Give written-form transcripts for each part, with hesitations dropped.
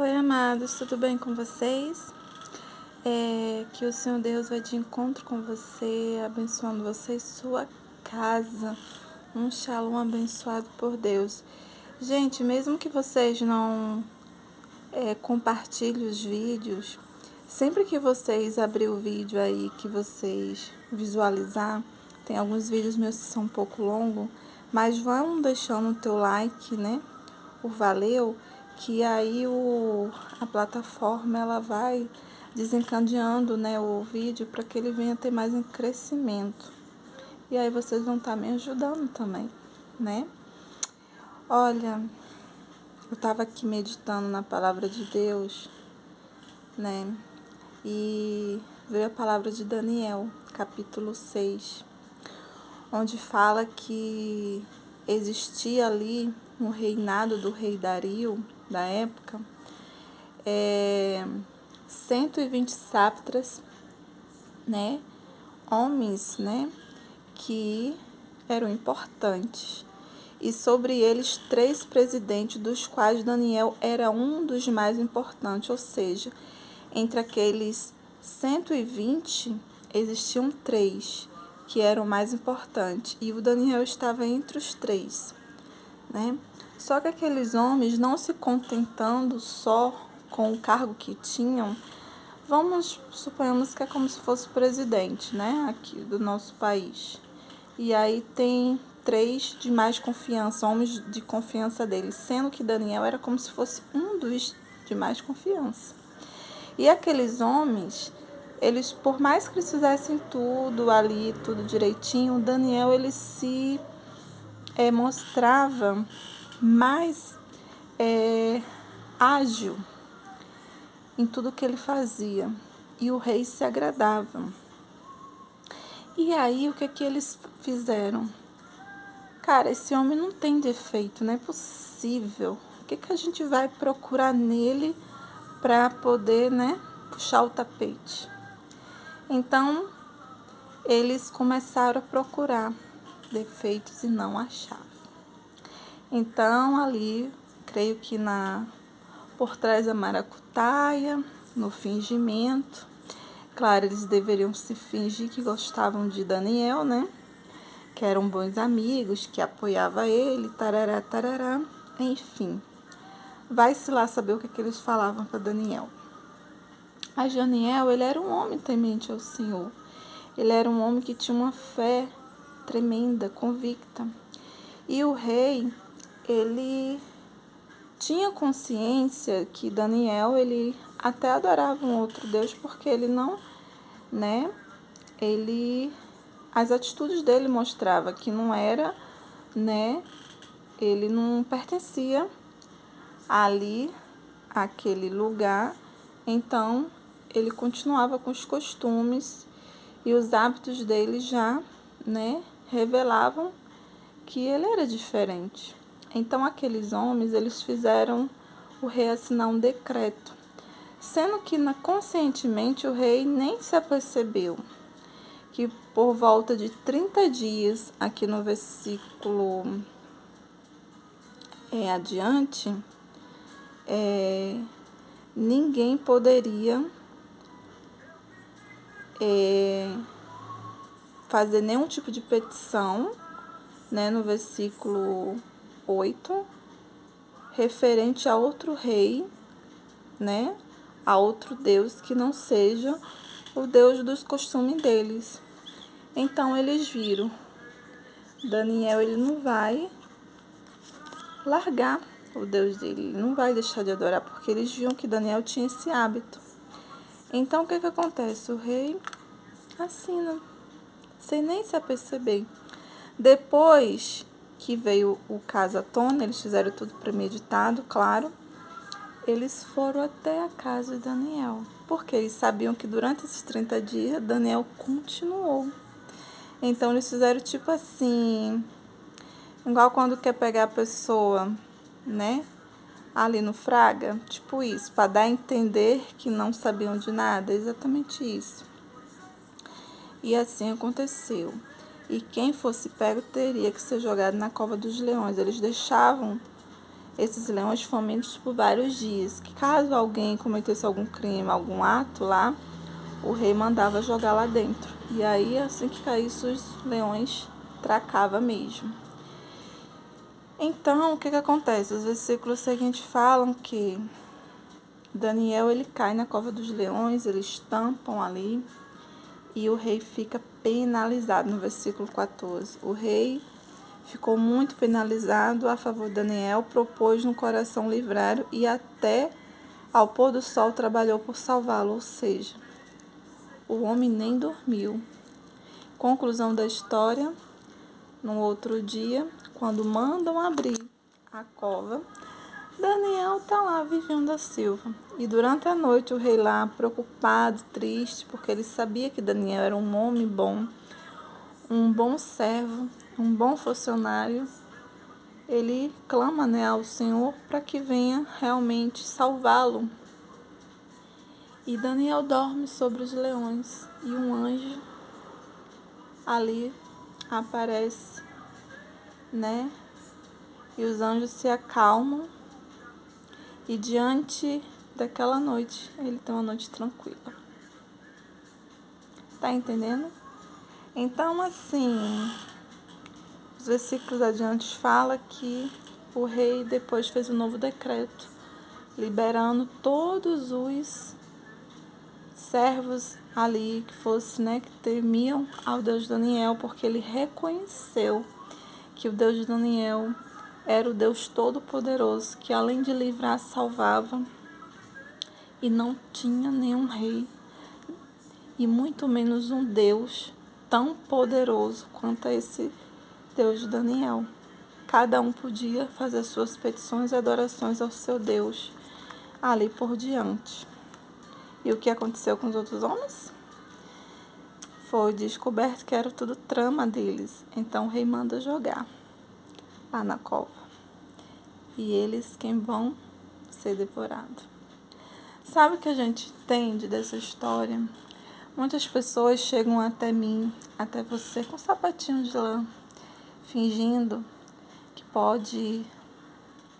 Oi, amados, tudo bem com vocês? Que o Senhor Deus vai de encontro com você, abençoando você e sua casa. Um shalom abençoado por Deus. Gente, mesmo que vocês não compartilhem os vídeos, sempre que vocês abrir o vídeo aí, que vocês visualizar, tem alguns vídeos meus que são um pouco longos, mas vão deixando o teu like, né? O valeu, que aí a plataforma ela vai desencadeando, né, o vídeo para que ele venha ter mais um crescimento. E aí vocês vão estar me ajudando também, né? Olha, eu estava aqui meditando na palavra de Deus, né? E veio a palavra de Daniel, capítulo 6, onde fala que existia ali no reinado do rei Dario, da época, 120 sátrapas, né, homens, né, que eram importantes. E sobre eles 3 presidentes, dos quais Daniel era um dos mais importantes, ou seja, entre aqueles 120 existiam 3 que eram mais importantes, e o Daniel estava entre os 3, né? Só que aqueles homens, não se contentando só com o cargo que tinham, suponhamos que é como se fosse presidente, né, aqui do nosso país. E aí tem 3 de mais confiança, homens de confiança dele, sendo que Daniel era como se fosse um dos de mais confiança. E aqueles homens, eles, por mais que eles fizessem tudo ali, tudo direitinho, Daniel, ele se mostrava mais ágil em tudo que ele fazia. E o rei se agradava. E aí, o que eles fizeram? Cara, esse homem não tem defeito, não é possível. O que a gente vai procurar nele para poder, né, puxar o tapete? Então, eles começaram a procurar defeitos e não achavam. Então, ali, creio que por trás da maracutaia, no fingimento, claro, eles deveriam se fingir que gostavam de Daniel, né? Que eram bons amigos, que apoiavam ele, tarará, tarará, enfim. Vai-se lá saber o que eles falavam para Daniel. Mas Daniel, ele era um homem temente ao Senhor. Ele era um homem que tinha uma fé tremenda, convicta. E o rei, ele tinha consciência que Daniel, ele até adorava um outro Deus, porque ele não, né, as atitudes dele mostravam que não era, né, ele não pertencia ali, àquele lugar. Então, ele continuava com os costumes e os hábitos dele já, né, revelavam que ele era diferente. Então, aqueles homens, eles fizeram o rei assinar um decreto, sendo que conscientemente o rei nem se apercebeu que por volta de 30 dias, aqui no versículo adiante, ninguém poderia fazer nenhum tipo de petição, né, no versículo 8, referente a outro rei, né, a outro Deus que não seja o Deus dos costumes deles. Então eles viram, Daniel, ele não vai largar o Deus dele, ele não vai deixar de adorar, porque eles viam que Daniel tinha esse hábito. Então o que acontece? O rei assina, sem nem se aperceber. Depois que veio o caso à tona, eles fizeram tudo premeditado, claro, eles foram até a casa de Daniel, porque eles sabiam que durante esses 30 dias Daniel continuou. Então eles fizeram tipo assim, igual quando quer pegar a pessoa, né, ali no Fraga, tipo isso, para dar a entender que não sabiam de nada, exatamente isso. E assim aconteceu. E quem fosse pego teria que ser jogado na cova dos leões. Eles deixavam esses leões famintos por vários dias, que caso alguém cometesse algum crime, algum ato lá, o rei mandava jogar lá dentro. E aí, assim que caísse, os leões tracava mesmo. Então, o que acontece? Os versículos seguintes falam que Daniel ele cai na cova dos leões, eles tampam ali e o rei fica penalizado no versículo 14. O rei ficou muito penalizado a favor de Daniel, propôs no coração livrar e até ao pôr do sol trabalhou por salvá-lo, ou seja, o homem nem dormiu. Conclusão da história, no outro dia, quando mandam abrir a cova, Daniel está lá vivendo a Silva. E durante a noite o rei lá, preocupado, triste, porque ele sabia que Daniel era um homem bom, um bom servo, um bom funcionário, ele clama, ao Senhor para que venha realmente salvá-lo. E Daniel dorme sobre os leões e um anjo ali aparece, E os anjos se acalmam e diante daquela noite ele tem uma noite tranquila. Tá entendendo? Então, assim, os versículos adiante falam que o rei depois fez um novo decreto, liberando todos os servos ali que fossem, que temiam ao Deus Daniel, porque ele reconheceu que o Deus de Daniel era o Deus Todo-Poderoso, que além de livrar, salvava, e não tinha nenhum rei, e muito menos um Deus tão poderoso quanto esse Deus de Daniel. Cada um podia fazer suas petições e adorações ao seu Deus ali por diante. E o que aconteceu com os outros homens? Foi descoberto que era tudo trama deles. Então o rei manda jogar lá na cova. E eles quem vão ser devorados. Sabe o que a gente entende dessa história? Muitas pessoas chegam até mim, até você, com sapatinhos de lã, fingindo que pode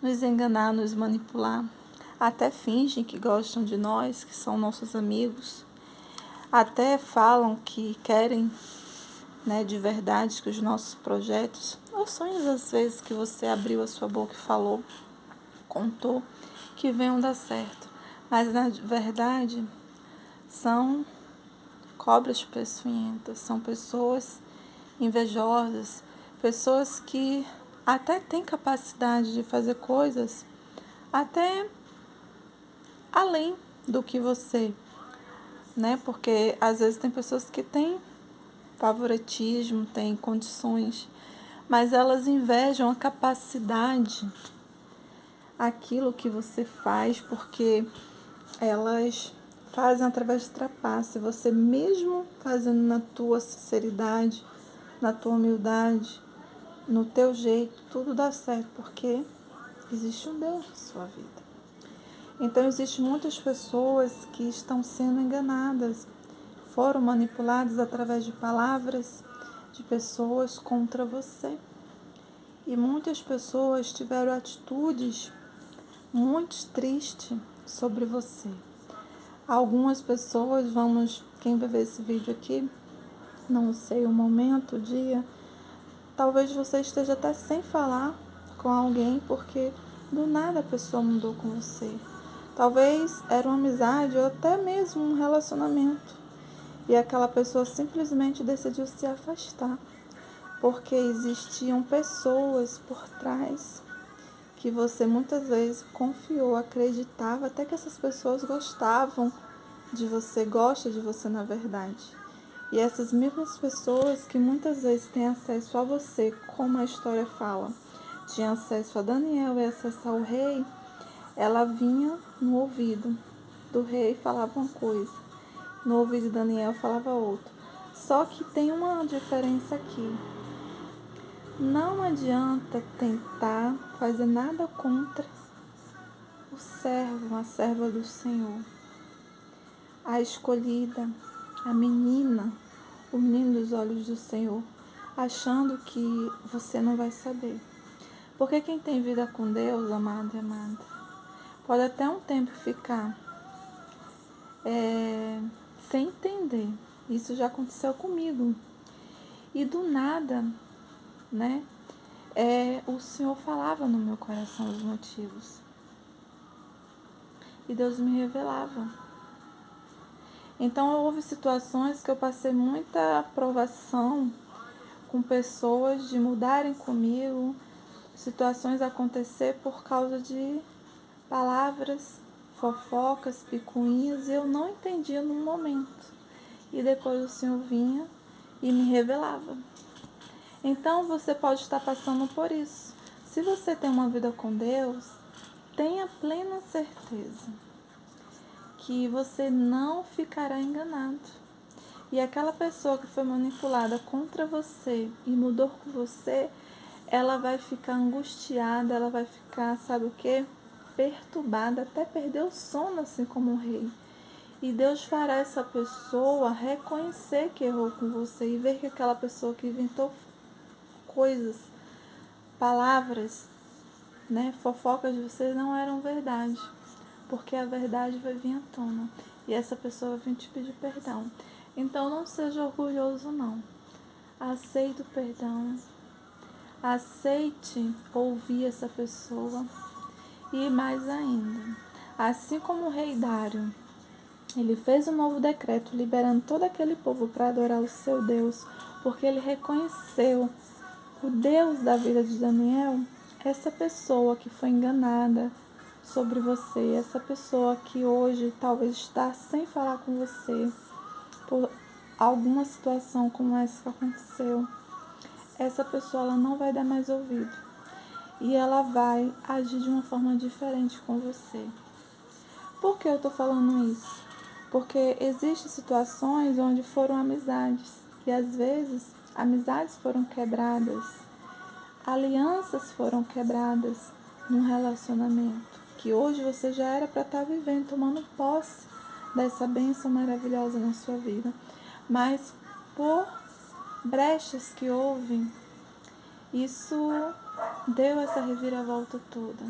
nos enganar, nos manipular. Até fingem que gostam de nós, que são nossos amigos. Até falam que querem, de verdade, que os nossos projetos, ou sonhos às vezes que você abriu a sua boca e falou, contou, que venham dar certo. Mas na verdade são cobras peçonhentas, são pessoas invejosas, pessoas que até têm capacidade de fazer coisas até além do que você, porque às vezes tem pessoas que têm favoritismo, têm condições, mas elas invejam a capacidade, aquilo que você faz, porque elas fazem através de trapace. Você mesmo fazendo na tua sinceridade, na tua humildade, no teu jeito, tudo dá certo, porque existe um Deus na sua vida. Então, existem muitas pessoas que estão sendo enganadas, foram manipuladas através de palavras de pessoas contra você. E muitas pessoas tiveram atitudes muito tristes sobre você. Algumas pessoas, quem vai ver esse vídeo aqui, não sei o momento, o dia, talvez você esteja até sem falar com alguém, porque do nada a pessoa mudou com você. Talvez era uma amizade ou até mesmo um relacionamento. E aquela pessoa simplesmente decidiu se afastar, porque existiam pessoas por trás que você muitas vezes confiou, acreditava, até que essas pessoas gostavam de você, gostam de você na verdade. E essas mesmas pessoas que muitas vezes têm acesso a você, como a história fala, tinha acesso a Daniel e acesso ao rei, ela vinha no ouvido do rei e falava uma coisa, no ouvido de Daniel falava outra. Só que tem uma diferença aqui. Não adianta tentar fazer nada contra o servo, a serva do Senhor, a escolhida, a menina, o menino dos olhos do Senhor, achando que você não vai saber. Porque quem tem vida com Deus, amado e amada, pode até um tempo ficar sem entender. Isso já aconteceu comigo. E do nada, né? O Senhor falava no meu coração os motivos. E Deus me revelava. Então houve situações que eu passei muita aprovação com pessoas de mudarem comigo, situações acontecer por causa de palavras, fofocas, picuinhas, e eu não entendia no momento. E depois o Senhor vinha e me revelava. Então você pode estar passando por isso. Se você tem uma vida com Deus, tenha plena certeza que você não ficará enganado. E aquela pessoa que foi manipulada contra você e mudou com você, ela vai ficar angustiada, ela vai ficar, sabe o quê? Perturbada, até perder o sono, assim como um rei. E Deus fará essa pessoa reconhecer que errou com você e ver que aquela pessoa que inventou coisas, palavras, né, fofocas de você não eram verdade. Porque a verdade vai vir à tona e essa pessoa vai vir te pedir perdão. Então não seja orgulhoso, não. Aceite o perdão. Aceite ouvir essa pessoa. E mais ainda, assim como o rei Dário, ele fez um novo decreto liberando todo aquele povo para adorar o seu Deus, porque ele reconheceu o Deus da vida de Daniel. Essa pessoa que foi enganada sobre você, essa pessoa que hoje talvez está sem falar com você por alguma situação como essa que aconteceu, essa pessoa ela não vai dar mais ouvido e ela vai agir de uma forma diferente com você. Por que eu estou falando isso? Porque existem situações onde foram amizades e às vezes amizades foram quebradas, alianças foram quebradas num relacionamento que hoje você já era para estar vivendo, tomando posse dessa bênção maravilhosa na sua vida. Mas por brechas que houve, isso deu essa reviravolta toda.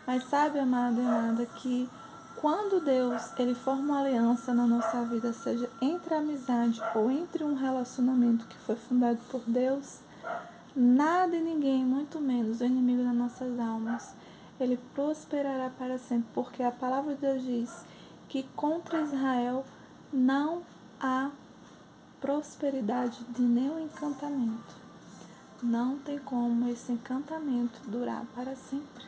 Mas sabe, amado e amada, que quando Deus ele forma uma aliança na nossa vida, seja entre a amizade ou entre um relacionamento que foi fundado por Deus, nada e ninguém, muito menos o inimigo das nossas almas, ele prosperará para sempre, porque a palavra de Deus diz que contra Israel não há prosperidade de nenhum encantamento. Não tem como esse encantamento durar para sempre,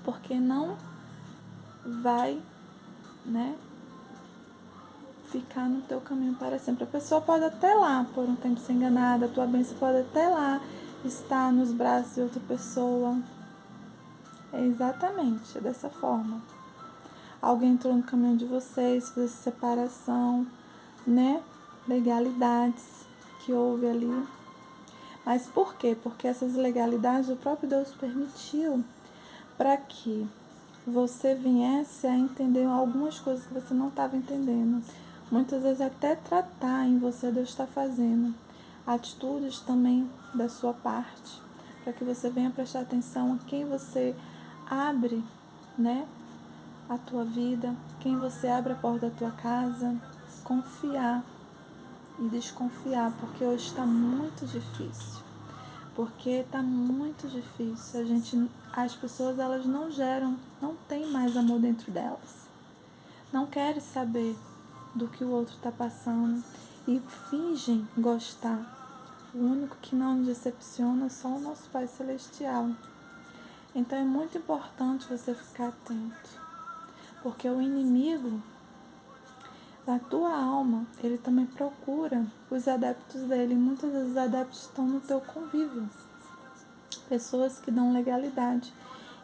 porque não vai, né, ficar no teu caminho para sempre. A pessoa pode até lá por um tempo ser enganada, a tua bênção pode até lá estar nos braços de outra pessoa. É exatamente dessa forma. Alguém entrou no caminho de vocês, fez separação, né? Legalidades que houve ali. Mas por quê? Porque essas legalidades o próprio Deus permitiu para que você viesse a entender algumas coisas que você não estava entendendo. Muitas vezes até tratar em você Deus está fazendo. Atitudes também da sua parte, para que você venha prestar atenção a quem você abre, né, a tua vida, quem você abre a porta da tua casa, confiar e desconfiar, porque hoje está muito difícil. Porque está muito difícil. As pessoas elas não geram, não tem mais amor dentro delas. Não querem saber do que o outro está passando e fingem gostar. O único que não nos decepciona é só o nosso Pai Celestial. Então é muito importante você ficar atento, porque o inimigo da tua alma, ele também procura os adeptos dele. Muitas vezes os adeptos estão no teu convívio. Pessoas que dão legalidade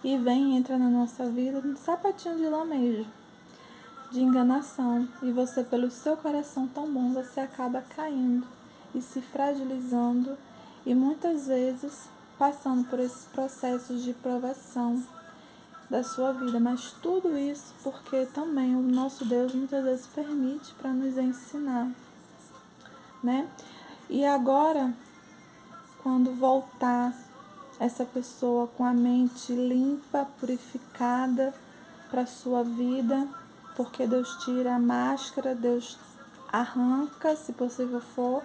e vêm e entram na nossa vida no sapatinho de lã mesmo, de enganação. E você, pelo seu coração tão bom, você acaba caindo e se fragilizando e muitas vezes passando por esses processos de provação da sua vida. Mas tudo isso porque também o nosso Deus muitas vezes permite para nos ensinar, né? E agora, quando voltar essa pessoa com a mente limpa, purificada para a sua vida, porque Deus tira a máscara, Deus arranca, se possível for,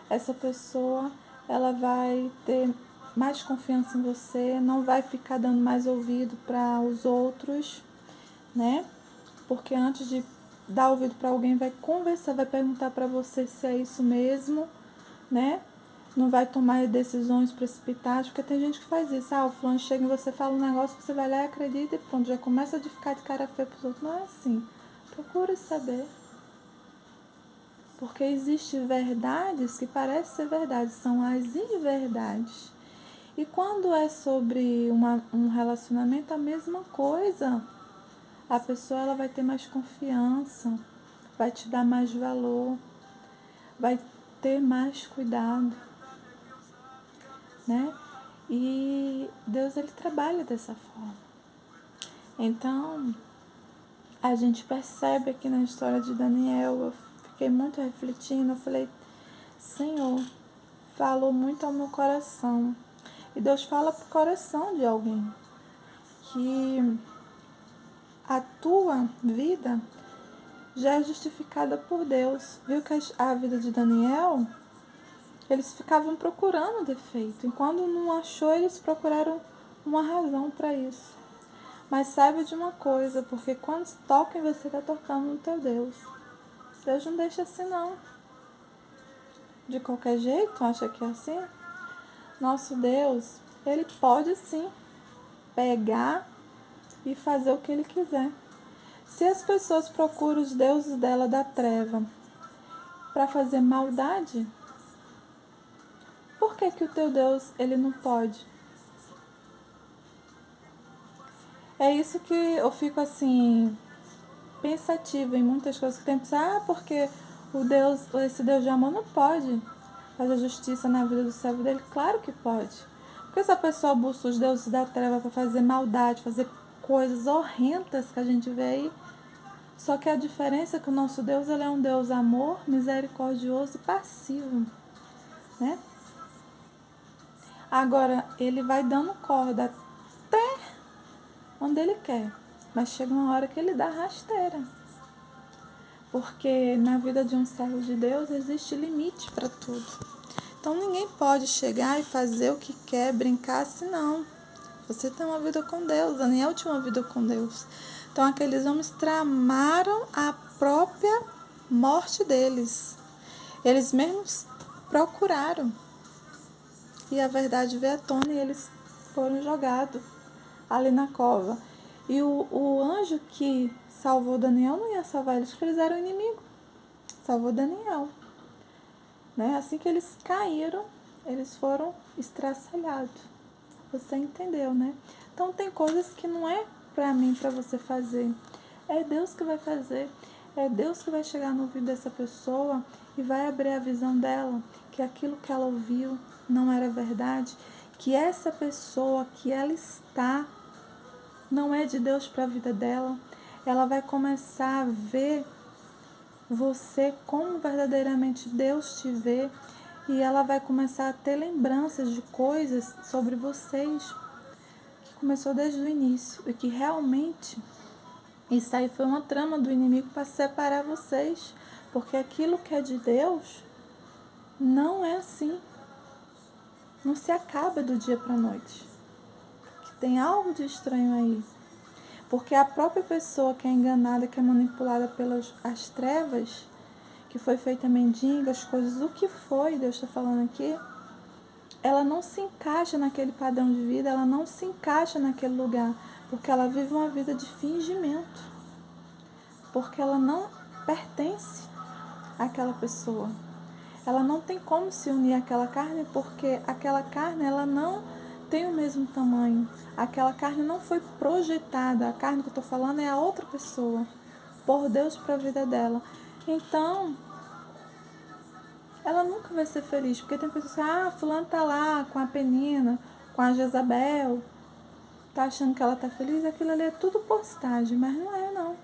essa pessoa ela vai ter mais confiança em você, não vai ficar dando mais ouvido para os outros, né? Porque antes de dar ouvido para alguém, vai conversar, vai perguntar para você se é isso mesmo, né? Não vai tomar decisões precipitadas, porque tem gente que faz isso. O fulano chega e você fala um negócio que você vai lá e acredita e pronto, já começa a ficar de cara feia pros outros. Não é assim. Procure saber. Porque existem verdades que parecem ser verdades, são as inverdades. E quando é sobre um relacionamento, a mesma coisa. A pessoa ela vai ter mais confiança, vai te dar mais valor, vai ter mais cuidado, né? E Deus ele trabalha dessa forma. Então, a gente percebe aqui na história de Daniel, eu fiquei muito refletindo, eu falei, Senhor, falou muito ao meu coração. E Deus fala pro coração de alguém que a tua vida já é justificada por Deus. Viu que a vida de Daniel, eles ficavam procurando defeito. E quando não achou, eles procuraram uma razão para isso. Mas saiba de uma coisa, porque quando toca em você, está tocando no teu Deus. Deus não deixa assim não. De qualquer jeito, acha que é assim? Nosso Deus, ele pode sim pegar e fazer o que ele quiser. Se as pessoas procuram os deuses dela da treva para fazer maldade, por que o teu Deus ele não pode? É isso que eu fico assim pensativa em muitas coisas que tem que pensar, porque esse Deus de amor não pode fazer justiça na vida do servo dele. Claro que pode. Porque essa pessoa busca os deuses da treva para fazer maldade, fazer coisas horrendas que a gente vê aí. Só que a diferença é que o nosso Deus ele é um Deus amor, misericordioso e passivo, né? Agora, ele vai dando corda até onde ele quer, mas chega uma hora que ele dá rasteira. Porque na vida de um servo de Deus existe limite para tudo. Então ninguém pode chegar e fazer o que quer, brincar assim, não. Você tem uma vida com Deus, Daniel tinha uma vida com Deus. Então aqueles homens tramaram a própria morte deles. Eles mesmos procuraram. E a verdade veio à tona e eles foram jogados ali na cova. E o anjo que salvou Daniel não ia salvar eles, porque eles eram inimigos. Salvou Daniel. Né? Assim que eles caíram, eles foram estraçalhados. Você entendeu, né? Então tem coisas que não é para mim, para você fazer. É Deus que vai fazer. É Deus que vai chegar no ouvido dessa pessoa e vai abrir a visão dela, que aquilo que ela ouviu não era verdade, que essa pessoa que ela está não é de Deus para a vida dela. Ela vai começar a ver você como verdadeiramente Deus te vê e ela vai começar a ter lembranças de coisas sobre vocês que começou desde o início e que realmente isso aí foi uma trama do inimigo para separar vocês, porque aquilo que é de Deus não é assim, não se acaba do dia para a noite, que tem algo de estranho aí, porque a própria pessoa que é enganada, que é manipulada pelas as trevas, que foi feita mendiga, as coisas, o que foi, Deus está falando aqui, ela não se encaixa naquele padrão de vida, ela não se encaixa naquele lugar, porque ela vive uma vida de fingimento, porque ela não pertence àquela pessoa. Ela não tem como se unir àquela carne, porque aquela carne ela não tem o mesmo tamanho. Aquela carne não foi projetada, a carne que eu estou falando é a outra pessoa, por Deus para a vida dela. Então, ela nunca vai ser feliz, porque tem pessoas que fulano tá lá com a Penina, com a Jezabel, tá achando que ela tá feliz, aquilo ali é tudo postagem, mas não é não,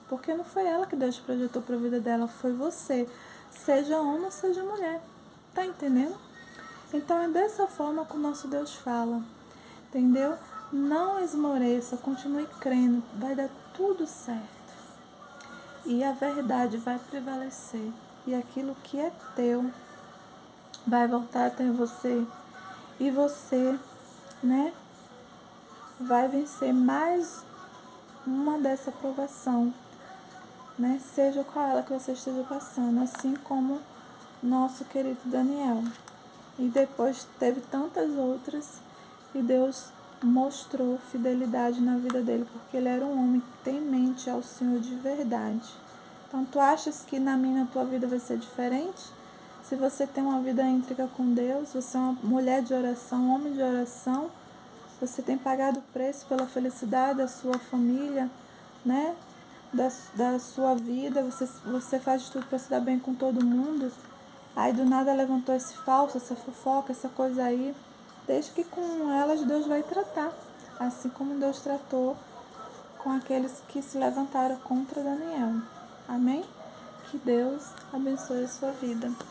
porque não foi ela que Deus projetou para a vida dela, foi você, seja homem ou seja mulher, tá entendendo? Então é dessa forma que o nosso Deus fala, entendeu? Não esmoreça, continue crendo, vai dar tudo certo. E a verdade vai prevalecer. E aquilo que é teu vai voltar até você. E você, né, vai vencer mais uma dessa provação, né? Seja qual ela que você esteja passando, assim como nosso querido Daniel. E depois teve tantas outras e Deus mostrou fidelidade na vida dele, porque ele era um homem temente ao Senhor de verdade. Então, tu achas que na minha, na tua vida vai ser diferente? Se você tem uma vida íntegra com Deus, você é uma mulher de oração, um homem de oração, você tem pagado o preço pela felicidade da sua família, né? Da sua vida, você faz de tudo para se dar bem com todo mundo. Aí do nada levantou esse falso, essa fofoca, essa coisa aí. Desde que com elas Deus vai tratar. Assim como Deus tratou com aqueles que se levantaram contra Daniel. Amém? Que Deus abençoe a sua vida.